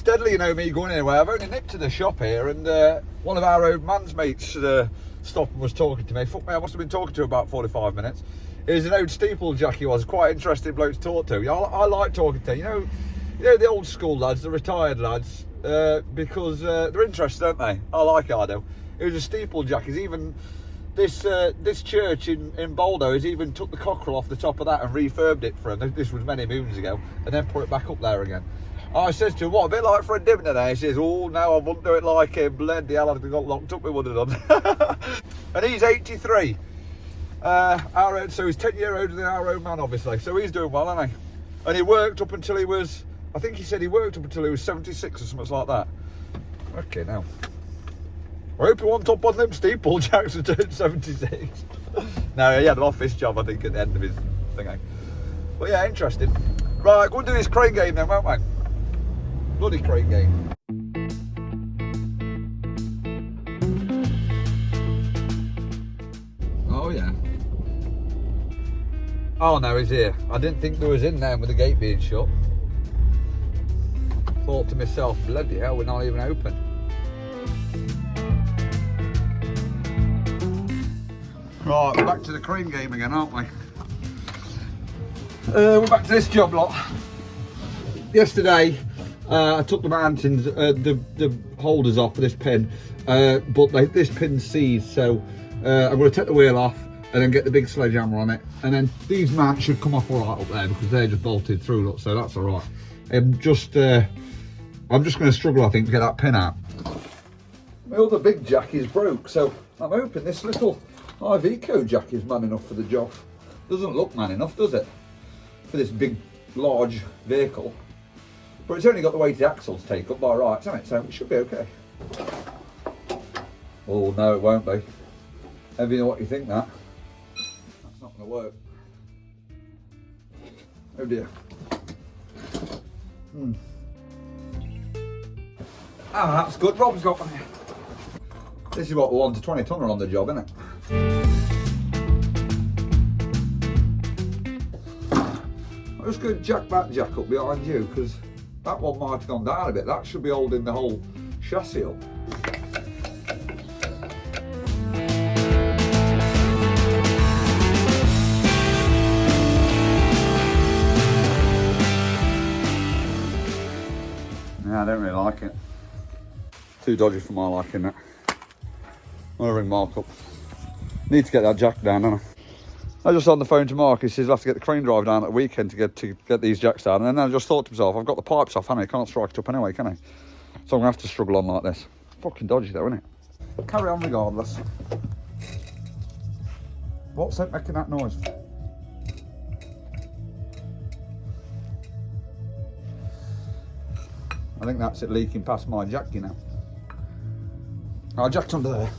steadily, you know me going anywhere. I've only nipped to the shop here, and one of our old man's mates stopped and was talking to me. Fuck me, I must have been talking to him about 45 minutes. He was an old steeplejack, he was. Quite interesting bloke to talk to. I like talking to, you know the old school lads, the retired lads, because they're interested, aren't they? I like it, I do. He was a steeplejack. He's even... This church in Boldo has even took the cockerel off the top of that and refurbed it for him. This was many moons ago, and then put it back up there again. I says to him, what, a bit like Fred Dimner there? He says, oh no, I wouldn't do it like him. Bloody hell, I'd have got locked up, we would have done. And he's 83. So he's 10 years older than our own man, obviously. So he's doing well, isn't he? And he worked up until he was, I think he said he worked up until he was 76 or something like that. Okay, now. I hope he went up on them steeplejacks and turned 76. No, he had an office job, I think, at the end of his thing. But yeah, interesting. Right, go and do this crane game then, won't we? Bloody crane game. Oh yeah. Oh no, he's here. I didn't think there was in there with the gate being shut. Thought to myself, bloody hell, we're not even open. Right, we're back to the crane game again, aren't we? We're back to this job lot. Yesterday, I took the mountains, the holders off for this pin, but this pin's seized, so I'm going to take the wheel off and then get the big sledgehammer on it, and then these mounts should come off all right up there because they're just bolted through, look, so that's all right. I'm just going to struggle, I think, to get that pin out. My other big jack is broke, so I'm hoping this little Iveco jack is man enough for the job. Doesn't look man enough, does it? For this big, large vehicle. But it's only got the weighted axles take up by rights, hasn't it? So it should be okay. Oh no, it won't be. Heavy than what you think, that. That's not going to work. Oh dear. Ah, that's good. Rob's got one here. This is what we want, a 20 tonner on the job, isn't it? I'm just going to jack that jack up behind you because that one might have gone down a bit. That should be holding the whole chassis up. Yeah, I don't really like it. Too dodgy for my liking, that. I'm gonna ring Mark up. Need to get that jack down, don't I just on the phone to Mark. He says I'll have to get the crane drive down at the weekend to get these jacks down. And then I just thought to myself, I've got the pipes off, haven't I? Can't strike it up anyway, can I? So I'm gonna have to struggle on like this. Fucking dodgy though, isn't it? Carry on regardless. What's that making that noise? I think that's it leaking past my jack, you know. I'll jack under there.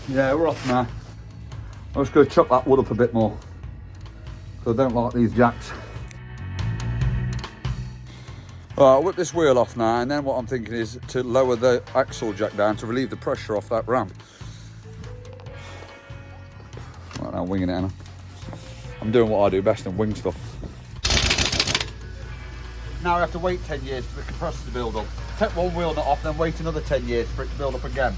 Yeah, we're off now. I'm just going to chop that wood up a bit more because I don't like these jacks. Right, I'll whip this wheel off now, and then what I'm thinking is to lower the axle jack down to relieve the pressure off that ramp. Right, now I'm winging it, Anna. I'm doing what I do best and wing stuff. Now I have to wait 10 years for the compressor to build up. Take one wheel nut off, then wait another 10 years for it to build up again.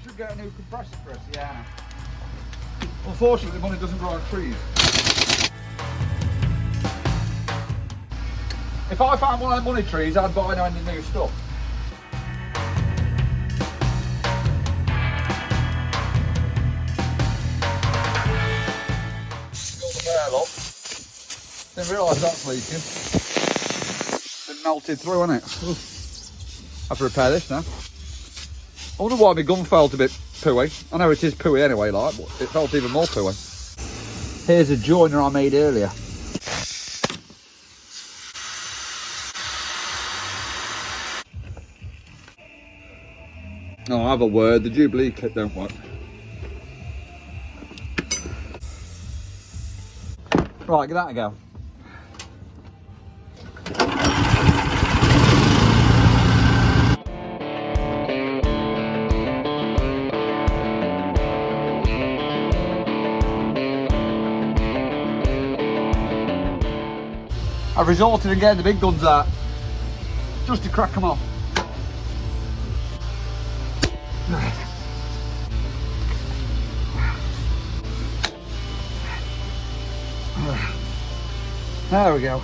Should get a new compressor for us, yeah. Unfortunately, money doesn't grow on trees. If I found one of the money trees, I'd buy any new stuff. Didn't realise that's leaking. Been melted through, hasn't it? Oof. I have to repair this now. I wonder why my gun felt a bit pooey. I know it is pooey anyway, like, but it felt even more pooey. Here's a joiner I made earlier. Oh, I have a word, the Jubilee clip don't work. Right, give that a go. I've resorted to getting the big guns out just to crack them off. There we go.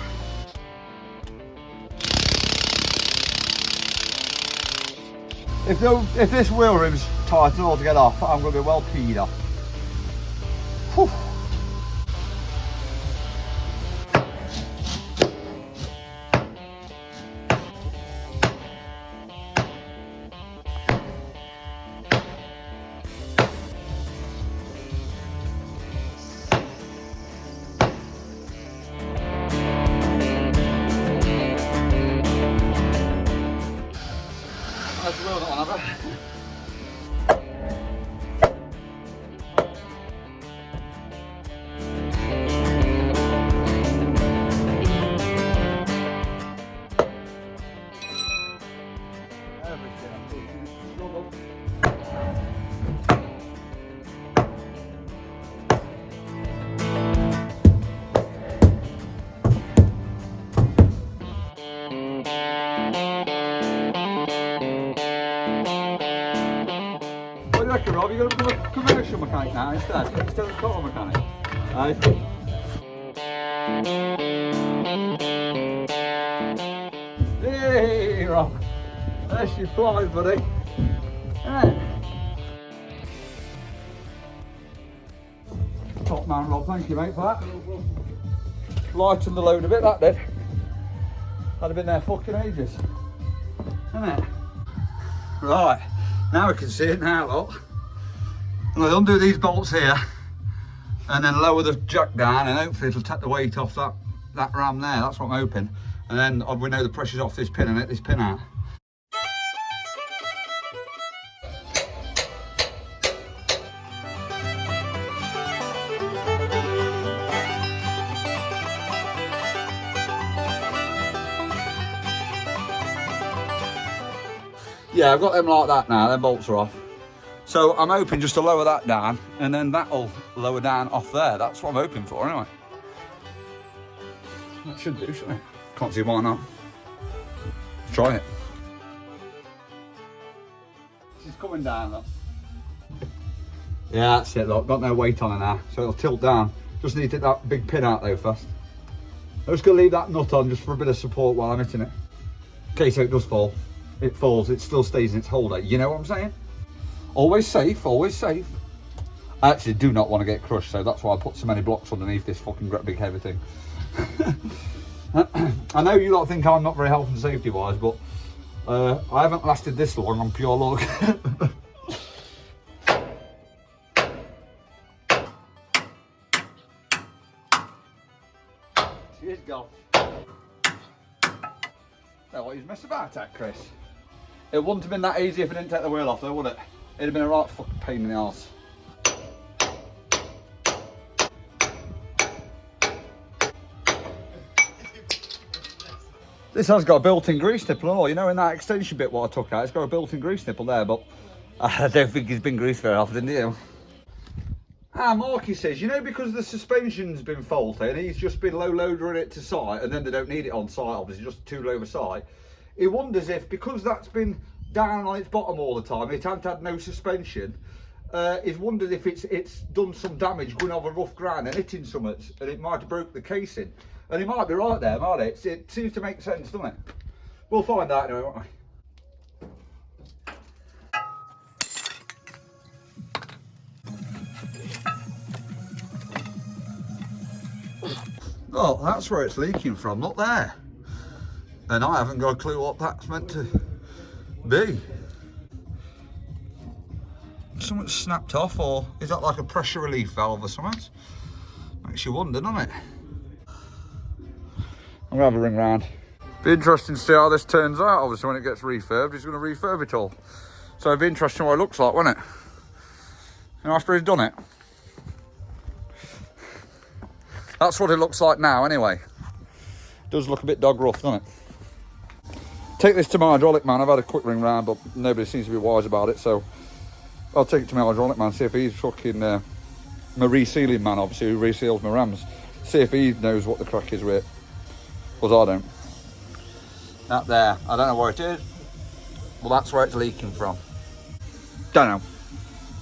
If this wheel rim's tight and all to get off, I'm going to be well peed off. Whew. That's the wheel that one, have it? What do you reckon, Rob? You're going to become a commercial mechanic now instead of a car mechanic? Aye. Hey, Rob. There she flies, buddy. Yeah. Top man, Rob. Thank you, mate, for that. Lightened the load a bit, that did. I'd have been there fucking ages. Isn't it? Right. Now we can see it now, look. I'm going to undo these bolts here and then lower the jack down, and hopefully it'll take the weight off that ram there. That's what I'm hoping. And then we know the pressure's off this pin and let this pin out. Yeah, I've got them like that now, them bolts are off. So I'm hoping just to lower that down, and then that'll lower down off there. That's what I'm hoping for anyway. That should do, shouldn't it? Can't see why not. Let's try it. She's coming down though. Yeah, that's it, look. Got no weight on her now, so it'll tilt down. Just need to get that big pin out though first. I'm just going to leave that nut on just for a bit of support while I'm hitting it. Okay, so it does fall. It falls, it still stays in its holder. You know what I'm saying? Always safe, always safe. I actually do not want to get crushed, so that's why I put so many blocks underneath this fucking great big heavy thing. I know you lot think I'm not very health and safety wise, but I haven't lasted this long on pure luck. Cheers, golf. Now what he's messed about at, Chris? It wouldn't have been that easy if I didn't take the wheel off though, would it? It'd have been a right fucking pain in the arse. This has got a built-in grease nipple and all. You know, in that extension bit what I took out, it's got a built-in grease nipple there, but I don't think it's been greased very often, do you? Marky says, you know, because the suspension's been faulty and he's just been low loadering it to site, and then they don't need it on site, obviously, just too low for site. He wonders if, because that's been down on its bottom all the time, it hasn't had no suspension, he's wondered if it's done some damage going over rough ground and hitting something, and it might have broke the casing. And he might be right there, might it? It seems to make sense, doesn't it? We'll find out anyway, won't we? Oh, that's where it's leaking from, not there. And I haven't got a clue what that's meant to be. Something snapped off, or is that like a pressure relief valve or something? Makes you wonder, doesn't it? I'm gonna have a ring round. Be interesting to see how this turns out, obviously, when it gets refurbed. He's gonna refurb it all. So it'd be interesting what it looks like, won't it? You know, after he's done it. That's what it looks like now, anyway. Does look a bit dog rough, doesn't it? Take this to my hydraulic man. I've had a quick ring round, but nobody seems to be wise about it, so I'll take it to my hydraulic man, see if he's fucking my resealing man, obviously, who reseals my rams. See if he knows what the crack is with it. Because I don't. That there, I don't know where it is. Well, that's where it's leaking from. Don't know.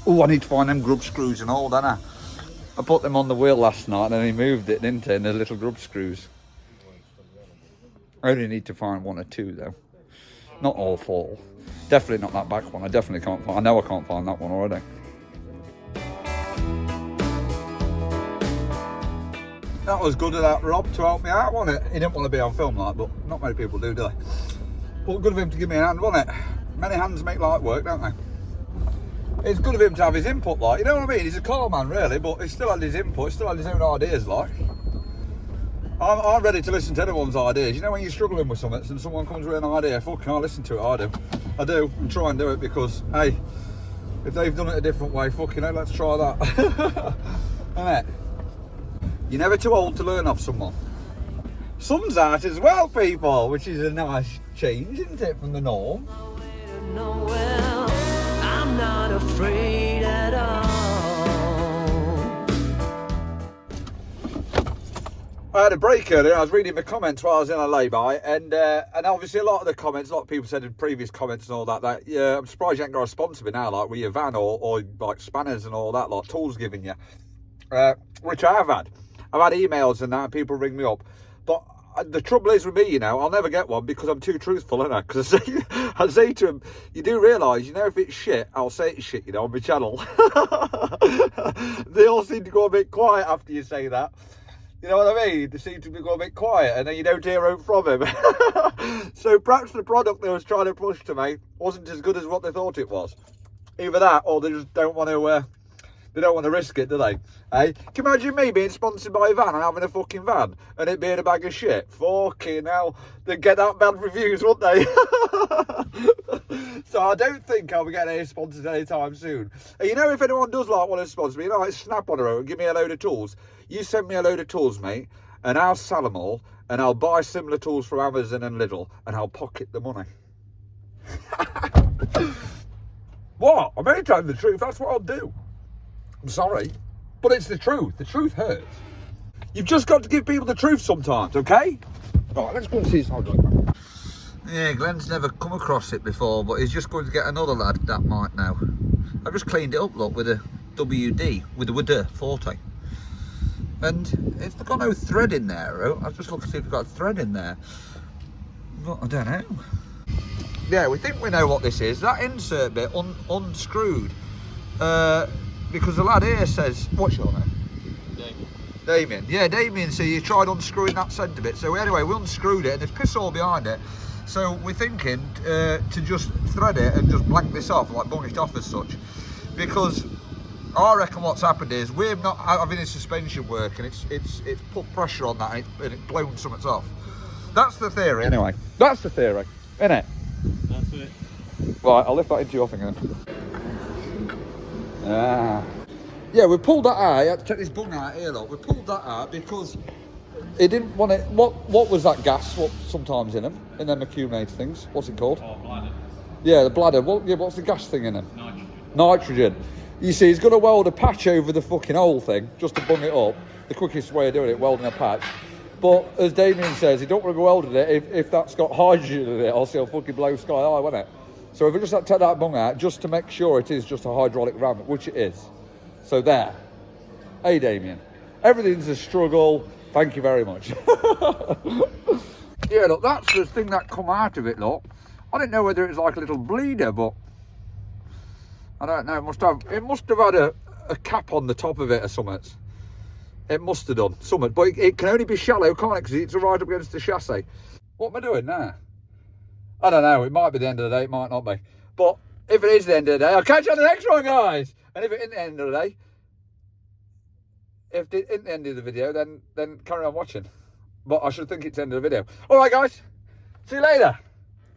Oh, I need to find them grub screws and all, don't I? I put them on the wheel last night and then he moved it, didn't he? And there's little grub screws. I only need to find 1 or 2 though. Not all 4. Definitely not that back one. I definitely can't find. I know I can't find that one already. That was good of that Rob to help me out, wasn't it? He didn't want to be on film like, but not many people do they? But good of him to give me a hand, wasn't it? Many hands make light work, don't they? It's good of him to have his input, like, you know what I mean? He's a car man, really, but he still had his input, he still had his own ideas, like. I'm ready to listen to anyone's ideas. You know when you're struggling with something and someone comes with an idea, fucking I'll listen to it, I do, and try and do it because, hey, if they've done it a different way, fucking hell, let's try that. Innit? You're never too old to learn off someone. Sun's out as well, people, which is a nice change, isn't it, from the norm? I'm not afraid at all. I had a break earlier. I was reading the comments while I was in a lay-by, and obviously a lot of the comments, a lot of people said in previous comments and all that, yeah, I'm surprised you ain't got a response to me now, like with your van or like spanners and all that, like tools giving you, which I have had. I've had emails and that, and people ring me up, but the trouble is with me, you know, I'll never get one because I'm too truthful, innit? Because I say to them, you do realise, you know, if it's shit, I'll say it's shit, you know, on my channel. They all seem to go a bit quiet after you say that. You know what I mean? They seem to go a bit quiet and then you don't hear from him. So perhaps the product they was trying to push to me wasn't as good as what they thought it was. Either that or they just don't want to... They don't want to risk it, do they? Hey, can you imagine me being sponsored by a van and having a fucking van and it being a bag of shit? Fucking hell, they'd get that bad reviews, wouldn't they? So I don't think I'll be getting any sponsors anytime soon. And you know, if anyone does like want to sponsor me, you know, like snap on a road and give me a load of tools. You send me a load of tools, mate, and I'll sell them all and I'll buy similar tools from Amazon and Lidl and I'll pocket the money. What? I'm only telling the truth. That's what I'll do. I'm sorry, but it's the truth. The truth hurts. You've just got to give people the truth sometimes, okay? Right, let's go and see his hard drive. Yeah, Glenn's never come across it before, but he's just going to get another lad that might now. I've just cleaned it up, look, with a WD, with a WD 40. And it's got no thread in there. I've just looked to see if it's got a thread in there. But I don't know. Yeah, we think we know what this is. That insert bit unscrewed. Because the lad here says, what's your name? Damien. Yeah, Damien, so you tried unscrewing that centre bit. So anyway, we unscrewed it and there's piss all behind it. So we're thinking to just thread it and just blank this off, like bung it off as such. Because I reckon what's happened is we're not having a suspension work and it's put pressure on that and it's blown something off. That's the theory anyway. That's the theory, innit? That's it. Right, I'll lift that into your thing then. Yeah, we pulled that out. I had to take this bung out here, look. We pulled that out because it didn't want it. What was that gas? What sometimes in them accumulator things? What's it called? Oh, bladder. Yeah, the bladder. What's the gas thing in them? Nitrogen. Nitrogen. You see, he's going to weld a patch over the fucking whole thing just to bung it up. The quickest way of doing it, welding a patch. But as Damien says, he don't want to be welding it if that's got hydrogen in it, or he'll fucking blow sky high, won't it? So if we just had to take that bung out just to make sure it is just a hydraulic ram, which it is. So there. Hey, Damien. Everything's a struggle. Thank you very much. Yeah, look, that's the thing that come out of it, look. I didn't know whether it was like a little bleeder, but I don't know. It must have had a cap on the top of it or something. It must have done something. But it can only be shallow, can't it? Because it's right up against the chassis. What am I doing now? I don't know, it might be the end of the day, it might not be. But if it is the end of the day, I'll catch you on the next one, guys. And if it isn't the end of the day, if it isn't the end of the video, then carry on watching. But I should think it's the end of the video. All right, guys, see you later.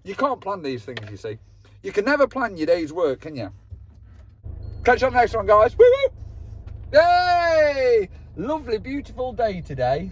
You can't plan these things, you see. You can never plan your day's work, can you? Catch you on the next one, guys. Woo-woo! Yay! Lovely, beautiful day today.